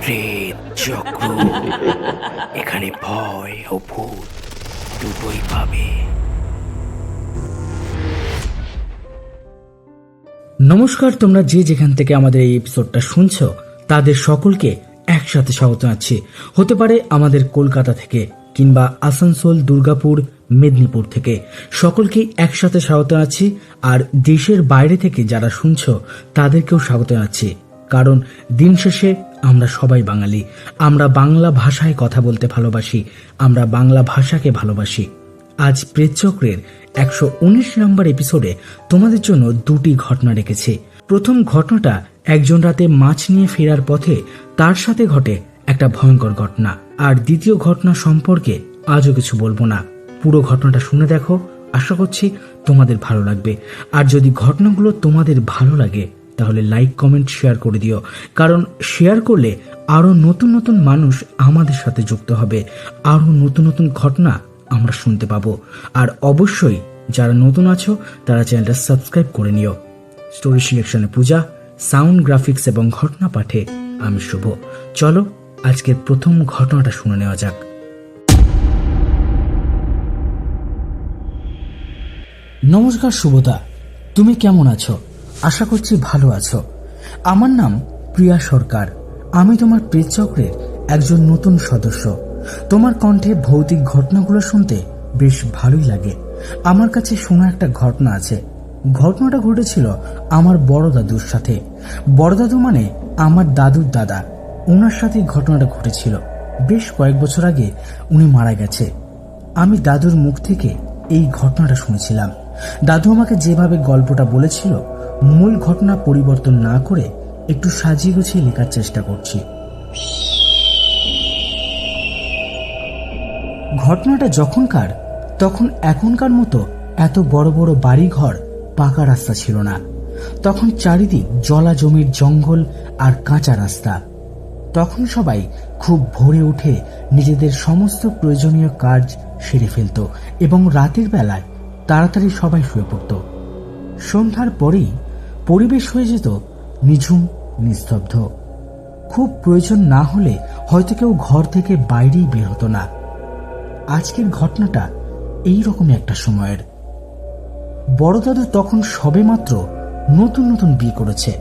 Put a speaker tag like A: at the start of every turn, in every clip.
A: প্রেত চক্র, এখানে ভয় ও ভূত দুটোই পাবে।
B: নমস্কার, তোমরা যে যেখান থেকে আমাদের এই এপিসোডটা শুনছো তাদের সকলকে একসাথে স্বাগত জানাচ্ছি। হতে পারে আমাদের কলকাতা থেকে কিংবা আসানসোল, দুর্গাপুর, মেদিনীপুর থেকে, সকলকেই একসাথে স্বাগত জানাচ্ছি। আর দেশের বাইরে থেকে যারা শুনছো তাদেরকেও স্বাগত জানাচ্ছি, কারণ দিন শেষে আমরা সবাই বাঙালি। আমরা বাংলা ভাষায় কথা বলতে ভালোবাসি, আমরা বাংলা ভাষাকে ভালোবাসি। আজ প্রেতচক্রের 119 নম্বর এপিসোডে তোমাদের জন্য দুটি ঘটনা রেখেছি। প্রথম ঘটনাটা একজন রাতে মাছ নিয়ে ফেরার পথে তার সাথে ঘটে একটা ভয়ঙ্কর ঘটনা। আর দ্বিতীয় ঘটনা সম্পর্কে আজও কিছু বলবো না, পুরো ঘটনাটা শুনে দেখো, আশা করছি তোমাদের ভালো লাগবে। আর যদি ঘটনাগুলো তোমাদের ভালো লাগে তাহলে লাইক, কমেন্ট, শেয়ার করে দিও, কারণ শেয়ার করলে আরো নতুন নতুন মানুষ আমাদের সাথে যুক্ত হবে, আরো নতুন নতুন ঘটনা আমরা শুনতে পাবো। আর অবশ্যই যারা নতুন আছো তারা চ্যানেলটা সাবস্ক্রাইব করে নিও। স্টোরি সিলেকশনে পূজা, সাউন্ড গ্রাফিক্স এবং ঘটনা পাঠে আমি শুভ। চলো আজকের প্রথম ঘটনাটা শুনে নেওয়া যাক। নমস্কার শুভদা, তুমি কেমন আছো? আশা করছি ভালো আছো। আমার নাম প্রিয়া সরকার, আমি তোমার প্রেতচক্রের একজন নতুন সদস্য। তোমার কণ্ঠে ভৌতিক ঘটনাগুলো শুনতে বেশ ভালোই লাগে। আমার কাছে শোনা একটা ঘটনা আছে। ঘটনাটা ঘটেছিল আমার বড় দাদুর সাথে। বড় দাদু মানে আমার দাদুর দাদা, ওনার সাথে ঘটনাটা ঘটেছিল। বেশ কয়েক বছর আগে উনি মারা গেছে। আমি দাদুর মুখ থেকে এই ঘটনাটা শুনেছিলাম। দাদু আমাকে যেভাবে গল্পটা বলেছিল, মূল ঘটনা পরিবর্তন না করে একটু সাজিয়ে গুছিয়ে লেখার চেষ্টা করছি। ঘটনাটা যখনকার, তখন এখনকার মতো এত বড় বড় বাড়ি ঘর, পাকা রাস্তা ছিল না। তখন চারিদিক জলা জমির জঙ্গল আর কাঁচা রাস্তা। তখন সবাই খুব ভোরে উঠে নিজেদের সমস্ত প্রয়োজনীয় কাজ সেরে ফেলত এবং রাতের বেলায় তাড়াতাড়ি সবাই শুয়ে পড়ত। সন্ধ্যার পরেই পরিবেশ হয়ে যেত নিঝুম, নিস্তব্ধ। খুব প্রয়োজন না হলে হয়তো কেউ ঘর থেকে বাইরেই বের হতো না। আজকের ঘটনাটা এই রকমই একটা সময়ের। বড় দাদু তখন সবেমাত্র নতুন নতুন বিয়ে করেছে।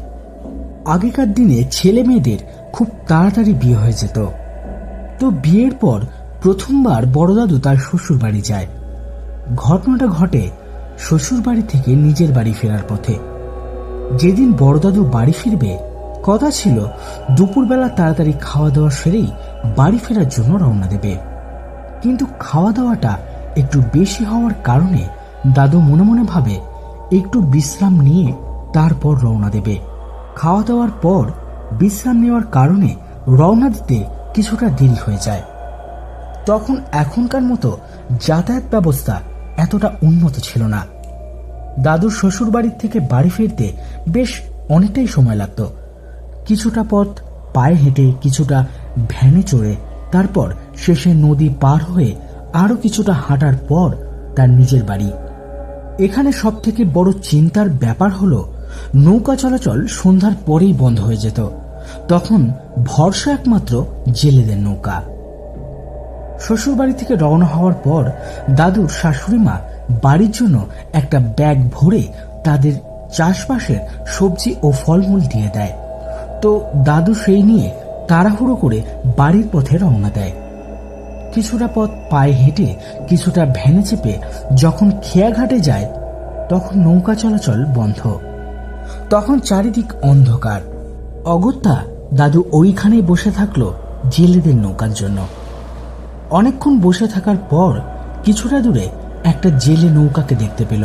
B: আগেকার দিনে ছেলে মেয়েদের খুব তাড়াতাড়ি বিয়ে হয়ে যেত। তো বিয়ের পর প্রথমবার বড় দাদু তার শ্বশুর বাড়ি যায়। ঘটনাটা ঘটে শ্বশুর বাড়ি থেকে নিজের বাড়ি ফেরার পথে। যেদিন বড় দাদু বাড়ি ফিরবে, কথা ছিল দুপুরবেলা তাড়াতাড়ি খাওয়া দাওয়া সেরেই বাড়ি ফেরার জন্য রওনা দেবে। কিন্তু খাওয়া দাওয়াটা একটু বেশি হওয়ার কারণে দাদু মনে মনে ভাবে একটু বিশ্রাম নিয়ে তারপর রওনা দেবে। খাওয়া দাওয়ার পর বিশ্রাম নেওয়ার কারণে রওনা দিতে কিছুটা দেরি হয়ে যায়। তখন এখনকার মতো যাতায়াত ব্যবস্থা এতটা উন্নত ছিল না। দাদুর শ্বশুর বাড়ির থেকে বাড়ি ফিরতে বেশ অনেকটাই সময় লাগতো। কিছুটা পথ পায়ে হেঁটে, কিছুটা ভ্যানে চড়ে, তারপর শেষে নদী পার হয়ে আরো কিছুটা হাঁটার পর তার নিজের বাড়ি। এখানে সব থেকে বড় চিন্তার ব্যাপার হলো নৌকা চলাচল সন্ধ্যার পরেই বন্ধ হয়ে যেত। তখন ভরসা একমাত্র জেলেদের নৌকা। শ্বশুর বাড়ি থেকে রওনা হওয়ার পর দাদুর শাশুড়ি মা বাড়ির জন্য একটা ব্যাগ ভরে তাদের চাষবাসের সবজি ও ফলমূল দিয়ে দেয়। তো দাদু সেই নিয়ে তাড়াহুড়ো করে বাড়ির পথে রওনা দেয়। কিছুটা পথ পায়ে হেঁটে, কিছুটা ভ্যানে চেপে যখন খেয়াঘাটে যায়, তখন নৌকা চলাচল বন্ধ। তখন চারিদিক অন্ধকার। অগত্যা দাদু ওইখানেই বসে থাকলো জেলেদের নৌকার জন্য। অনেকক্ষণ বসে থাকার পর কিছুটা দূরে একটা জেলে নৌকাকে দেখতে পেল।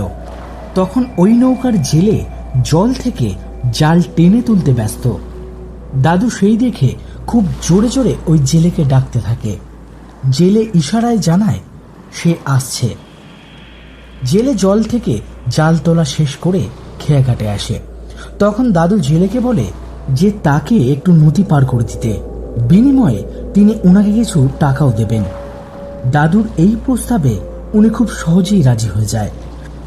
B: তখন ওই নৌকার জেলে জল থেকে জাল টেনে তুলতে ব্যস্ত। দাদু সেই দেখে খুব জোরে জোরে ওই জেলেকে ডাকতে থাকে। জেলে ইশারায় জানায় সে আসছে। জেলে জল থেকে জাল তোলা শেষ করে খেয়াঘাটে আসে। তখন দাদু জেলেকে বলে যে তাকে একটু নদী পার করে দিতে, বিনিময়ে তিনি ওনাকে কিছু টাকাও দেবেন। দাদুর এই প্রস্তাবে উনি খুব সহজেই রাজি হয়ে যায়।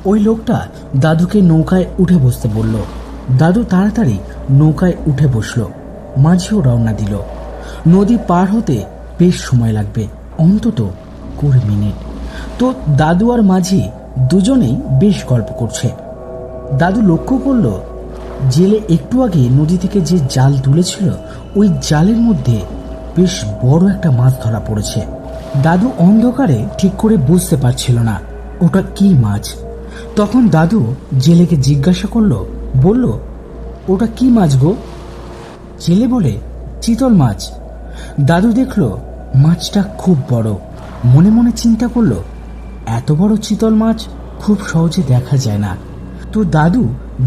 B: ওই লোকটা দাদুকে নৌকায় উঠে বসতে বলল। দাদু তাড়াতাড়ি নৌকায় উঠে বসল। মাঝিও রওনা দিল। নদী পার হতে বেশ সময় লাগবে, অন্তত 20 মিনিট। তো দাদু আর মাঝি দুজনেই বেশ গল্প করছে। দাদু লক্ষ্য করলো জেলে একটু আগে নদী থেকে যে জাল তুলেছিল ওই জালের মধ্যে বেশ বড় একটা মাছ ধরা পড়েছে। দাদু অন্ধকারে ঠিক করে বুঝতে পারছিল না ওটা কি মাছ। তখন দাদু জেলেকে জিজ্ঞাসা করলো, বলল, ওটা কি মাছ গো? জেলে বলে, চিতল মাছ। দাদু দেখলো মাছটা খুব বড়। মনে মনে চিন্তা করলো, এত বড় চিতল মাছ খুব সহজে দেখা যায় না। তো দাদু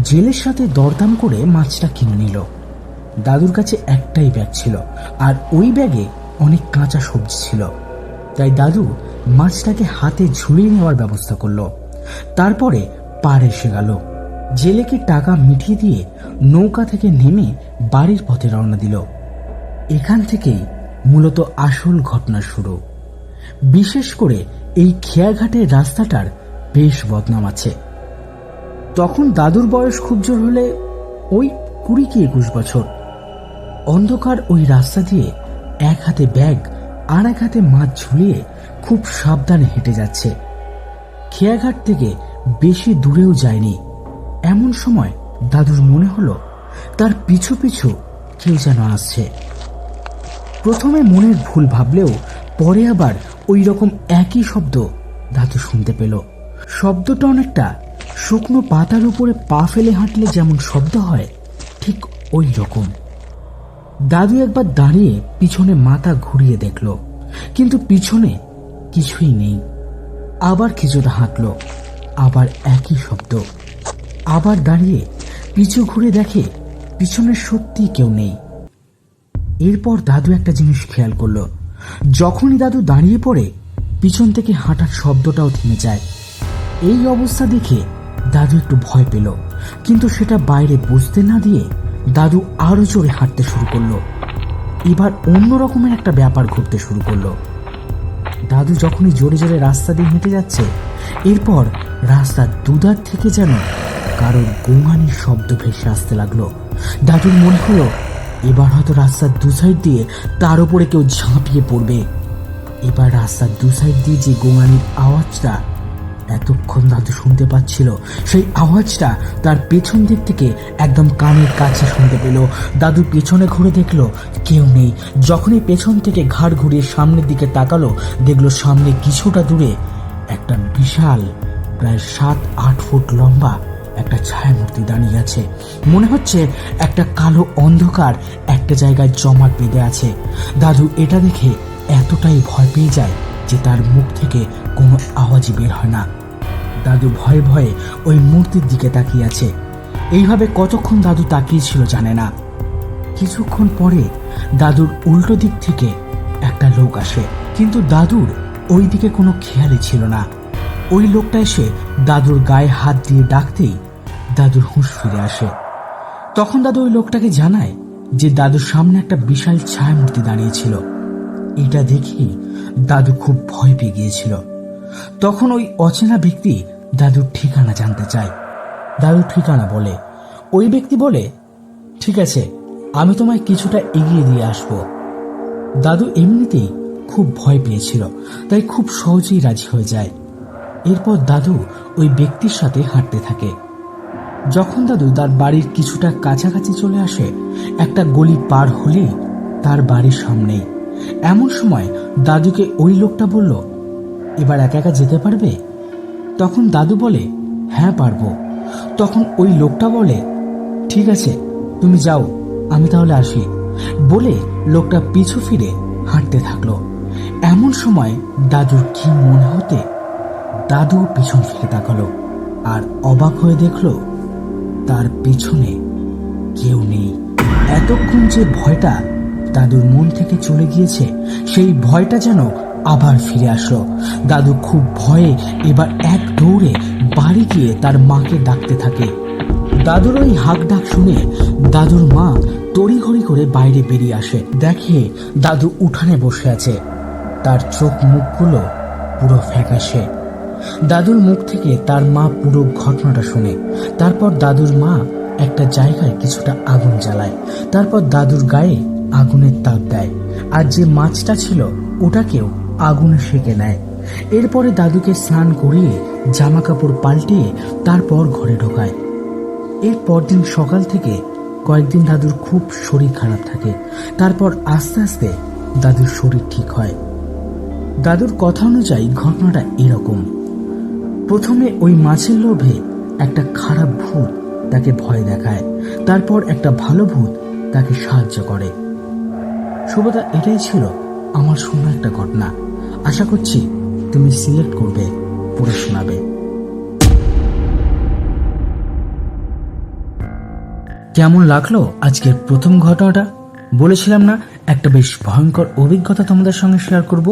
B: জেলের সাথে দরদাম করে মাছটা কিনে নিল। দাদুর কাছে একটাই ব্যাগ ছিল, আর ওই ব্যাগে অনেক কাঁচা সবজি ছিল। তাই দাদু মাছটাকে হাতে ঝুলিয়ে নেওয়ার ব্যবস্থা করলো। তারপরে পাড় এসে গেল। জেলেকে টাকা মিটিয়ে দিয়ে নৌকা থেকে নেমে বাড়ির পথে রওনা দিল। এখান থেকেই মূলত আসল ঘটনা শুরু। বিশেষ করে এই খেয়াঘাটের রাস্তাটার বেশ বদনাম আছে। তখন দাদুর বয়স খুব জোর হলে ওই 20 কি 21 বছর। অন্ধকার ওই রাস্তা দিয়ে এক হাতে ব্যাগ আর এক হাতে মাছ ঝুলিয়ে খুব সাবধানে হেঁটে যাচ্ছে। খেয়াঘাট থেকে বেশি দূরেও যায়নি। এমন সময় দাদুর মনে হলো তার পিছু পিছু কেউ যেন আসছে। প্রথমে মনের ভুল ভাবলেও পরে আবার ওই রকম একই শব্দ দাদু শুনতে পেল। শব্দটা অনেকটা শুকনো পাতার উপরে পা ফেলে হাঁটলে যেমন শব্দ হয়, ঠিক ওই রকম। দাদু একবার দাঁড়িয়ে পিছনে মাথা ঘুরিয়ে দেখল, কিন্তু পিছনে কিছুই নেই। আবার কিছুটা হাঁটলো, আবার একই শব্দ। আবার দাঁড়িয়ে পিছু ঘুরে দেখে পিছনে সত্যি কেউ নেই। এরপর দাদু একটা জিনিস খেয়াল করলো, যখনই দাদু দাঁড়িয়ে পড়ে পিছন থেকে হাঁটার শব্দটাও থেমে যায়। এই অবস্থা দেখে দাদু একটু ভয় পেল, কিন্তু সেটা বাইরে বুঝতে না দিয়ে দাদু আরো জোরে হাঁটতে শুরু করলো। এবার অন্য রকমের একটা ব্যাপার ঘটতে শুরু করলো। দাদু যখনই জোরে জোরে রাস্তা দিয়ে হেঁটে যাচ্ছে, এরপর রাস্তার দুধার থেকে যেন কারোর গোঙানির শব্দ ভেসে আসতে লাগলো। দাদুর মনে হলো এবার হয়তো রাস্তার দু সাইড দিয়ে তার উপরে কেউ ঝাঁপিয়ে পড়বে। এবার রাস্তার দু সাইড দিয়ে যে গোঙানির আওয়াজটা এতক্ষণ দাদু শুনতে পাচ্ছিল, সেই আওয়াজটা তার পেছন দিক থেকে একদম কানের কাছে শুনতে পেল। দাদু পেছনে ঘুরে দেখলো কেউ নেই। যখনই পেছন থেকে ঘাড় ঘুরিয়ে সামনের দিকে তাকালো, দেখলো সামনে কিছুটা দূরে একটা বিশাল প্রায় 7-8 ফুট লম্বা একটা ছায়ামূর্তি দাঁড়িয়ে আছে। মনে হচ্ছে একটা কালো অন্ধকার একটা জায়গায় জমাট বেঁধে আছে। দাদু এটা দেখে এতটাই ভয় পেয়ে যায় যে তার মুখ থেকে কোনো আওয়াজই বের হয় না। দাদু ভয়ে ভয়ে ওই মূর্তির দিকে তাকিয়ে আছে। এইভাবে কতক্ষণ দাদু তাকিয়েছিল জানে না। কিছুক্ষণ পরে দাদুর উল্টো দিক থেকে একটা লোক আসে, কিন্তু দাদুর ওই দিকে কোনো খেয়ালই ছিল না। ওই লোকটা এসে দাদুর গায়ে হাত দিয়ে ডাকতেই দাদুর হুঁশ ফিরে আসে। তখন দাদু ওই লোকটাকে জানায় যে দাদুর সামনে একটা বিশাল ছায়ামূর্তি দাঁড়িয়েছিল। এটা দেখে দাদু খুব ভয় পেয়ে গিয়েছিল। তখন ওই অচেনা ব্যক্তি দাদুর ঠিকানা জানতে চায়। দাদু ঠিকানা বলে। ওই ব্যক্তি বলে, ঠিক আছে, আমি তোমায় কিছুটা এগিয়ে দিয়ে আসবো। দাদু এমনিতেই খুব ভয় পেয়েছিল, তাই খুব সহজেই রাজি হয়ে যায়। এরপর দাদু ওই ব্যক্তির সাথে হাঁটতে থাকে। যখন দাদু তার বাড়ির কিছুটা কাছাকাছি চলে আসে, একটা গলি পার হলেই তার বাড়ির সামনেই। এমন সময় দাদুকে ওই লোকটা বলল, এবার একা একা যেতে পারবে? তখন দাদু বলে, হ্যাঁ পারবো। তখন ওই লোকটা বলে, ঠিক আছে, তুমি যাও, আমি তাহলে আসি। বলে লোকটা পিছু ফিরে হাঁটতে থাকলো। এমন সময় দাদুর কি মনে হতে দাদু পিছন ফিরে তাকালো, আর অবাক হয়ে দেখলো তার পিছনে কেউ নেই। এতক্ষণ যে ভয়টা দাদুর মন থেকে চলে গিয়েছে, সেই ভয়টা যেন আবার ফিরে আসলো। দাদু খুব ভয়ে এবার এক দৌড়ে বাড়ি গিয়ে তার মাকে ডাকতে থাকে। দাদুর ওই হাঁক ডাক শুনে দাদুর মা তড়িঘড়ি করে বাইরে বেরিয়ে আসে। দেখে দাদু উঠানে বসে আছে, তার চোখ মুখগুলো পুরো ফ্যাকাশে। দাদুর মুখ থেকে তার মা পুরো ঘটনাটা শুনে। তারপর দাদুর মা একটা জায়গায় কিছুটা আগুন জ্বালায়। তারপর দাদুর গায়ে আগুনের তাপ দেয়, আর যে মাছটা ছিল ওটাকেও আগুনে সেঁকে নেয়। এরপরে দাদুকে স্নান করিয়ে জামা কাপড় পাল্টিয়ে তারপর ঘরে ঢোকায়। এর পরদিন সকাল থেকে কয়েকদিন দাদুর খুব শরীর খারাপ থাকে। তারপর আস্তে আস্তে দাদুর শরীর ঠিক হয়। দাদুর কথা অনুযায়ী ঘটনাটা এরকম। প্রথমে ওই মাছের লোভে একটা খারাপ ভূত তাকে ভয় দেখায়, তারপর একটা ভালো ভূত তাকে সাহায্য করে। শুভদা, এটাই ছিল আমার শোনা একটা ঘটনা। আশা করছি তুমি সিলেক্ট করবে, পড়ে শোনাবে। কেমন লাগলো আজকের প্রথম ঘটনাটা? বলেছিলাম না একটা বেশ ভয়ঙ্কর অভিজ্ঞতা তোমাদের সঙ্গে শেয়ার করব।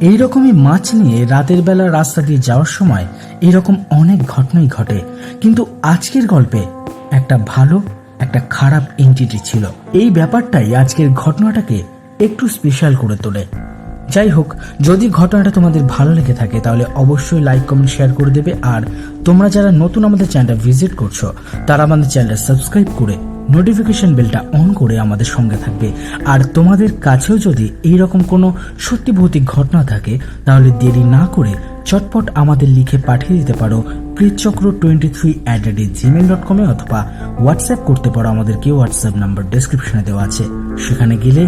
B: এইরকমই মাছ নিয়ে রাতের বেলা রাস্তা দিয়ে যাওয়ার সময় এরকম অনেক ঘটনাই ঘটে, কিন্তু আজকের গল্পে একটা ভালো একটা খারাপ এন্টিটি ছিল। এই ব্যাপারটাই আজকের ঘটনাটাকে একটু স্পেশাল করে তোলে। যাই হোক, যদি ঘটনাটা তোমাদের ভালো লেগে থাকে তাহলে অবশ্যই লাইক কমেন্ট শেয়ার করে দেবে। আর তোমরা যারা নতুন আমাদের চ্যানেলটা ভিজিট করছো তারা আমাদের চ্যানেলটা সাবস্ক্রাইব করে নোটিফিকেশন বেলটা অন করে আমাদের সঙ্গে থাকবে। আর তোমাদের কাছেও যদি এইরকম কোনো সত্যি ভৌতিক ঘটনা থাকে তাহলে দেরি না করে চটপট আমাদের লিখে পাঠিয়ে দিতে পারো kritchakro23@gmail.com অথবা হোয়াটসঅ্যাপ করতে পারো আমাদেরকে। হোয়াটসঅ্যাপ নাম্বার ডেসক্রিপশনে দেওয়া আছে, সেখানে গেলে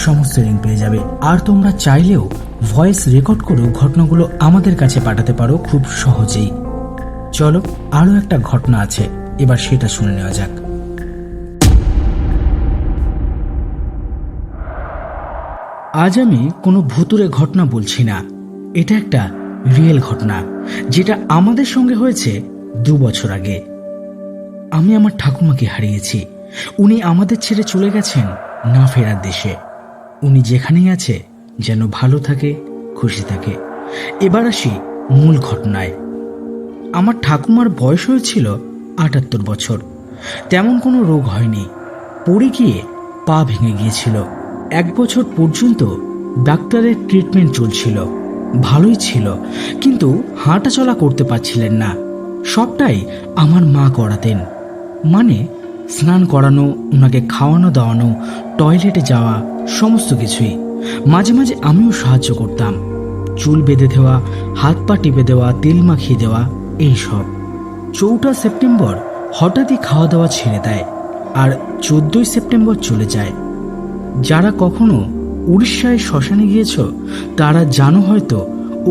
B: সমস্ত লিঙ্ক পেয়ে যাবে। আর তোমরা চাইলেও ভয়েস রেকর্ড করেও ঘটনাগুলো আমাদের কাছে পাঠাতে পারো খুব সহজেই। চলো, আরো একটা ঘটনা আছে, এবার সেটা শুনে নেওয়া যাক। আজ আমি কোনো ভুতুরে ঘটনা বলছি না, এটা একটা রিয়েল ঘটনা যেটা আমাদের সঙ্গে হয়েছে 2 বছর আগে। আমি আমার ঠাকুমাকে হারিয়েছি। উনি আমাদের ছেড়ে চলে গেছেন না ফেরার দেশে। উনি যেখানেই আছে যেন ভালো থাকে, খুশি থাকে। এবার আসি মূল ঘটনায়। আমার ঠাকুমার বয়স হয়েছিল 78 বছর। তেমন কোনো রোগ হয়নি। পড়ে গিয়ে পা ভেঙে গিয়েছিল। 1 বছর পর্যন্ত ডাক্তারের ট্রিটমেন্ট চলছিল, ভালোই ছিল, কিন্তু হাঁটা চলা করতে পারছিলেন না। সবটাই আমার মা করাতেন, মানে স্নান করানো, ওনাকে খাওয়ানো দাওয়ানো, টয়লেটে যাওয়া, সমস্ত কিছুই। মাঝে মাঝে আমিও সাহায্য করতাম, চুল বেঁধে দেওয়া, হাত পা টিপে দেওয়া, তেল মাখিয়ে দেওয়া, এইসব। 4 সেপ্টেম্বর হঠাৎই খাওয়া দাওয়া ছেড়ে দেয় আর 14 সেপ্টেম্বর চলে যায়। যারা কখনো উড়িষ্যায় শ্মশানে গিয়েছ তারা জানো হয়তো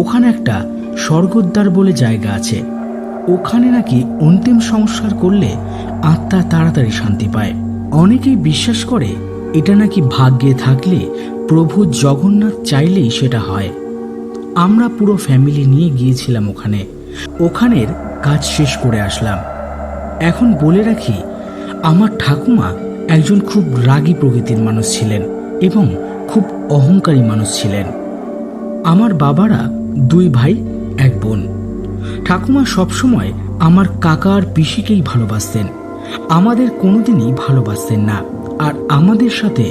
B: ওখানে একটা স্বর্গদ্বার বলে জায়গা আছে। ওখানে নাকি অন্তিম সংস্কার করলে আত্মা তাড়াতাড়ি শান্তি পায়। অনেকেই বিশ্বাস করে এটা নাকি ভাগ্যে থাকলে প্রভু জগন্নাথ চাইলেই সেটা হয়। আমরা পুরো ফ্যামিলি নিয়ে গিয়েছিলাম ওখানে। ওখানের কাজ শেষ করে আসলাম। এখন বলে রাখি, আমার ঠাকুমা একজন খুব রাগী প্রকৃতির মানুষ ছিলেন এবং খুব অহংকারী মানুষ ছিলেন। আমার বাবারা 2 ভাই 1 বোন। ঠাকুমা সবসময় আমার কাকা আর পিসিকেই ভালোবাসতেন, আমাদের কোনোদিনই ভালোবাসতেন না। আর আমাদের সাথে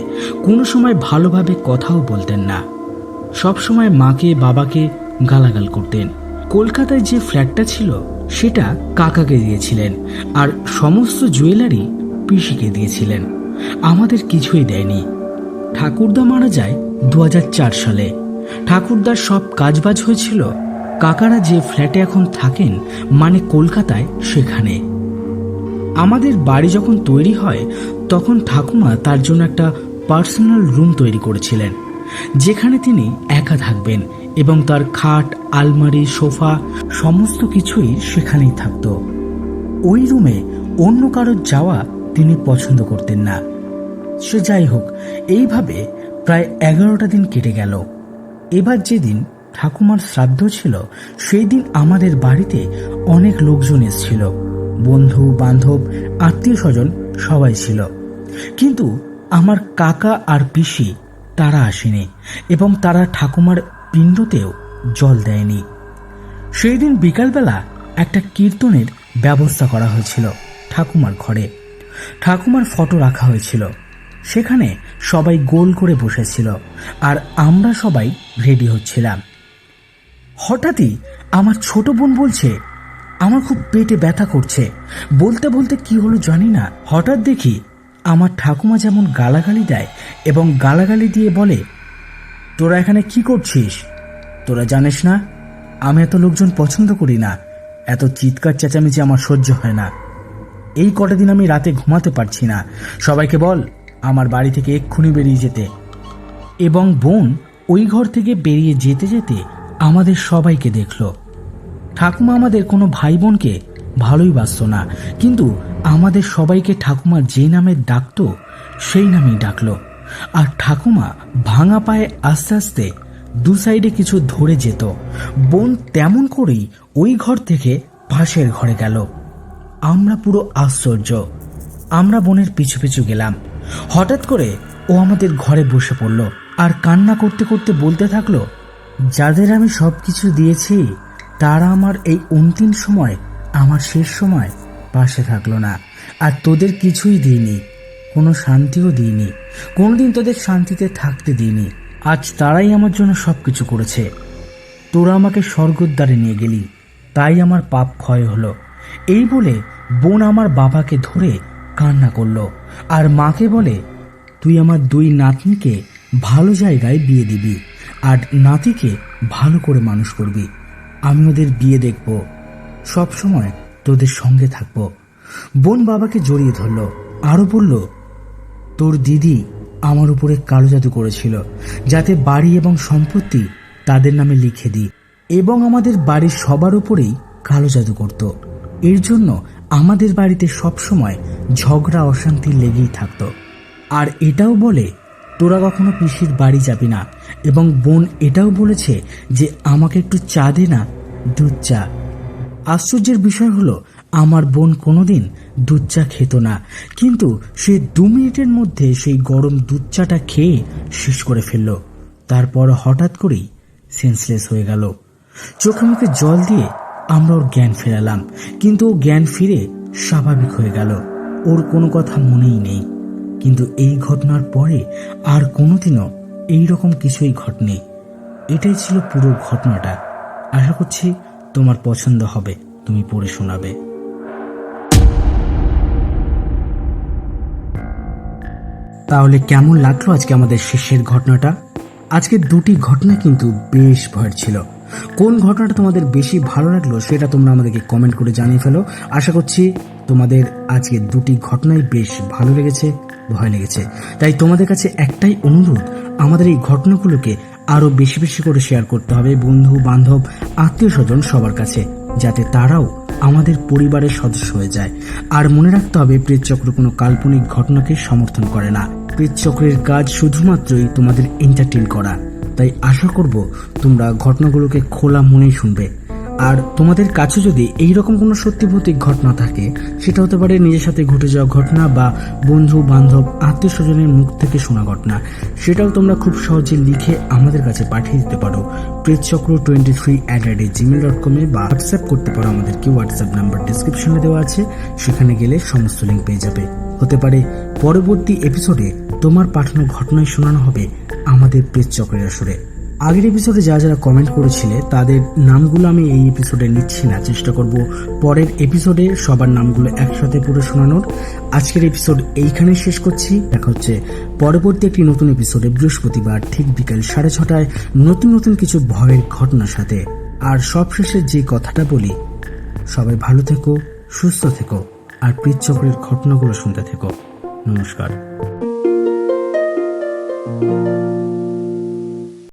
B: কোনো সময় ভালোভাবে কথাও বলতেন না। সবসময় মাকে বাবাকে গালাগাল করতেন। কলকাতায় যে ফ্ল্যাটটা ছিল সেটা কাকাকে দিয়েছিলেন, আর সমস্ত জুয়েলারি পিসিকে দিয়েছিলেন। আমাদের কিছুই দেয়নি। ঠাকুরদা মারা যায় 2004 সালে। ঠাকুরদার সব কাজবাজ হয়েছিল কাকারা যে ফ্ল্যাটে এখন থাকেন, মানে কলকাতায়, সেখানে। আমাদের বাড়ি যখন তৈরি হয় তখন ঠাকুমা তার জন্য একটা পার্সোনাল রুম তৈরি করেছিলেন, যেখানে তিনি একা থাকবেন এবং তার খাট, আলমারি, সোফা সমস্ত কিছুই সেখানেই থাকত। ওই রুমে অন্য কারোর যাওয়া তিনি পছন্দ করতেন না। সে যাই হোক, এইভাবে প্রায় 11টা দিন কেটে গেল। এবার যেদিন ঠাকুমার শ্রাদ্ধ ছিল সেই দিন আমাদের বাড়িতে অনেক লোকজন এসেছিল, বন্ধু বান্ধব, আত্মীয় স্বজন সবাই ছিল। কিন্তু আমার কাকা আর পিসি তারা আসেনি এবং তারা ঠাকুমার পিণ্ডতেও জল দেয়নি। সেই দিন বিকালবেলা একটা কীর্তনের ব্যবস্থা করা হয়েছিল ঠাকুমার ঘরে। ঠাকুমার ফটো রাখা হয়েছিল, সেখানে সবাই গোল করে বসেছিল আর আমরা সবাই রেডি হচ্ছিলাম। হঠাৎই আমার ছোট বোন বলছে, আমার খুব পেটে ব্যথা করছে। বলতে বলতে কি হলো জানি না, হঠাৎ দেখি আমার ঠাকুমা যেমন গালাগালি দেয় এবং গালাগালি দিয়ে বলে, তোরা এখানে কি করছিস? তোরা জানিস না আমি এত লোকজন পছন্দ করি না, এত চিৎকার চেঁচামেচি আমার সহ্য হয় না। এই কটা দিন আমি রাতে ঘুমাতে পারছি না, সবাইকে বল আমার বাড়ি থেকে এক্ষুনি বেরিয়ে যেতে। এবং বোন ওই ঘর থেকে বেরিয়ে যেতে যেতে আমাদের সবাইকে দেখল। ঠাকুমা আমাদের কোনো ভাই বোনকে ভালোই বাসত না, কিন্তু আমাদের সবাইকে ঠাকুমা যে নামে ডাকতো সেই নামেই ডাকলো। আর ঠাকুমা ভাঙা পায়ে আস্তে আস্তে দু সাইডে কিছু ধরে যেত। বোন তেমন করেই ওই ঘর থেকে পাশের ঘরে গেল। আমরা পুরো আশ্চর্য। আমরা বোনের পিছু পিছু গেলাম। হঠাৎ করে ও আমাদের ঘরে বসে পড়ল আর কান্না করতে করতে বলতে থাকলো, যাদের আমি সবকিছু দিয়েছি তারা আমার এই অন্তিম সময়, আমার শেষ সময় পাশে থাকলো না। আর তোদের কিছুই দিইনি, কোনো শান্তিও দিইনি, কোনোদিন তোদের শান্তিতে থাকতে দিইনি। আজ তারাই আমার জন্য সবকিছু করেছে। তোরা আমাকে স্বর্গদ্বারে নিয়ে গেলি, তাই আমার পাপ ক্ষয় হলো। এই বলে বোন আমার বাবাকে ধরে কান্না করলো আর মাকে বলে, তুই আমার দুই নাতনিকে ভালো জায়গায় বিয়ে দিবি আর নাতিকে ভালো করে মানুষ করবি। আমি ওদের বিয়ে দেখব, সব সময় তোদের সঙ্গে থাকবো। বোন বাবাকে জড়িয়ে ধরল, আরো বলল, তোর দিদি আমার উপরে কালো জাদু করেছিল যাতে বাড়ি এবং সম্পত্তি তাদের নামে লিখে দিই, এবং আমাদের বাড়ির সবার উপরেই কালো জাদু করত। এর জন্য আমাদের বাড়িতে সবসময় ঝগড়া অশান্তি লেগেই থাকতো। আর এটাও বলে তোরা কখনো পিসির বাড়ি যাবি না, এবং বোন এটাও বলেছে যে আমাকে একটু চা দে না, দুধ চা। আশ্চর্যের বিষয় হলো আমার বোন কোনোদিন দুধ চা খেত না, কিন্তু সে 2 মিনিটের মধ্যে সেই গরম দুধ চাটা খেয়ে শেষ করে ফেলল। তারপর হঠাৎ করেই সেন্সলেস হয়ে গেল। চোখে মুখে জল দিয়ে আমরা ওর জ্ঞান ফেরালাম, কিন্তু ও জ্ঞান ফিরে স্বাভাবিক হয়ে গেল। ওর কোনো কথা মনেই নেই। কিন্তু এই ঘটনার পরে আর কোনোদিনও এইরকম কিছুই ঘটেনি। এটাই ছিল পুরো ঘটনাটা। আশা করছি তোমার পছন্দ হবে, তুমি পড়ে শোনাবে। তাহলে কেমন লাগলো আজকে আমাদের শেষের ঘটনাটা? আজকে 2টি ঘটনা কিন্তু বেশ ভয়ের ছিল। কোন ঘটনাটা তোমাদের বেশি ভালো লাগলো সেটা তোমরা আমাদেরকে কমেন্ট করে জানিয়ে ফেলো। আশা করছি তোমাদের আজকে 2টি ঘটনাই বেশ ভালো লেগেছে, ভয় লেগেছে। তাই তোমাদের কাছে একটাই অনুরোধ, আমাদের এই ঘটনাগুলোকে আরো বেশি বেশি করে শেয়ার করতে হবে বন্ধু বান্ধব আত্মীয় স্বজন সবার কাছে, যাতে তারাও আমাদের পরিবারের সদস্য হয়ে যায়। আর মনে রাখতে হবে, প্রেতচক্র কোনো কাল্পনিক ঘটনাকে সমর্থন করে না। প্রেতচক্রের কাজ শুধুমাত্রই তোমাদের এন্টারটেইন করা। তাই আশা করব তোমরা ঘটনাগুলোকে খোলা মনেই শুনবে। আর তোমাদের কাছে যদি এইরকম কোনো সত্যি ভৌতিক ঘটনা থাকে, সেটা হতে পারে নিজের সাথে ঘটে যাওয়া ঘটনা বা বন্ধু বান্ধব আত্মীয় স্বজনের মুখ থেকে শোনা ঘটনা, সেটাও তোমরা খুব সহজে লিখে আমাদের কাছে পাঠিয়ে দিতে পারো pretchakro23@gmail.com বা হোয়াটসঅ্যাপ করতে পারো আমাদেরকে। হোয়াটসঅ্যাপ নাম্বার ডিসক্রিপশনে দেওয়া আছে, সেখানে গেলে সমস্ত লিঙ্ক পেয়ে যাবে। হতে পারে পরবর্তী এপিসোডে তোমার পাঠানো ঘটনায় শোনানো হবে আমাদের প্রেতচক্রের আসরে। আগের এপিসোডে যারা কমেন্ট করেছিলে তাদের নামগুলো আমি এই এপিসোডে নিচ্ছি না, চেষ্টা করব পরের এপিসোডে সবার নামগুলো একসাথে পড়ে শোনানোর। আজকের এপিসোড এইখানে শেষ করছি। দেখা হচ্ছে পরবর্তী একটি নতুন এপিসোডে বৃহস্পতিবার ঠিক বিকাল 6:30 নতুন নতুন কিছু ভয়ের ঘটনার সাথে। আর সবশেষে যে কথাটা বলি, সবাই ভালো থেকো, সুস্থ থেকো, আর প্রেতচক্রের ঘটনাগুলো শুনতে থেকো। নমস্কার।